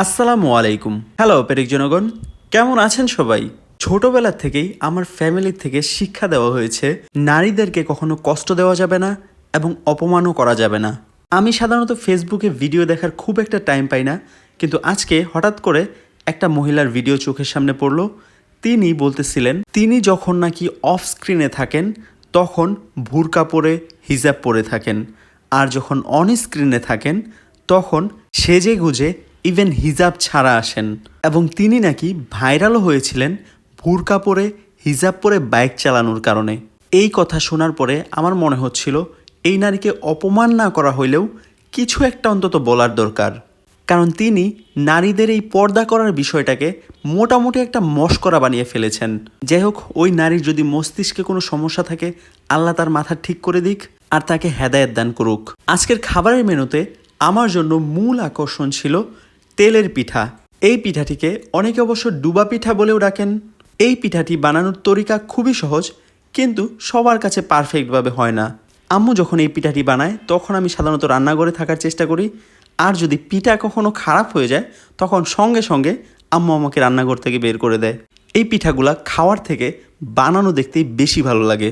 আসসালামু আলাইকুম। হ্যালো পেরিক জনগণ, কেমন আছেন সবাই? ছোটবেলা থেকেই আমার ফ্যামিলির থেকে শিক্ষা দেওয়া হয়েছে নারীদেরকে কখনো কষ্ট দেওয়া যাবে না এবং অপমানও করা যাবে না। আমি সাধারণত ফেসবুকে ভিডিও দেখার খুব একটা টাইম পাই না, কিন্তু আজকে হঠাৎ করে একটা মহিলার ভিডিও চোখের সামনে পড়লো। তিনি বলতেছিলেন তিনি যখন নাকি অফ স্ক্রিনে থাকেন তখন বুরকা পরে হিজাব পরে থাকেন, আর যখন অন স্ক্রিনে থাকেন তখন সেজে গুজে ইভেন হিজাব ছাড়া আসেন। এবং তিনি নাকি ভাইরালও হয়েছিলেন বুরকা পরে হিজাব পরে বাইক চালানোর কারণে। এই কথা শোনার পরে আমার মনে হচ্ছিল এই নারীকে অপমান না করা হইলেও কিছু একটা অন্তত বলার দরকার, কারণ তিনি নারীদের এই পর্দা করার বিষয়টাকে মোটামুটি একটা মশকরা বানিয়ে ফেলেছেন। যাই হোক, ওই নারীর যদি মস্তিষ্কে কোনো সমস্যা থাকে আল্লাহ তার মাথা ঠিক করে দিক আর তাকে হেদায়েত দান করুক। আজকের খাবারের মেনুতে আমার জন্য মূল আকর্ষণ ছিল তেলের পিঠা। এই পিঠাটিকে অনেকে অবশ্য ডুবা পিঠা বলেও ডাকেন। এই পিঠাটি বানানোর তরিকা খুবই সহজ, কিন্তু সবার কাছে পারফেক্টভাবে হয় না। আম্মু যখন এই পিঠাটি বানায় তখন আমি সাধারণত রান্নাঘরে থাকার চেষ্টা করি, আর যদি পিঠা কখনো খারাপ হয়ে যায় তখন সঙ্গে সঙ্গে আম্মু আমাকে রান্নাঘর থেকে বের করে দেয়। এই পিঠাগুলা খাওয়ার থেকে বানানো দেখতেই বেশি ভালো লাগে।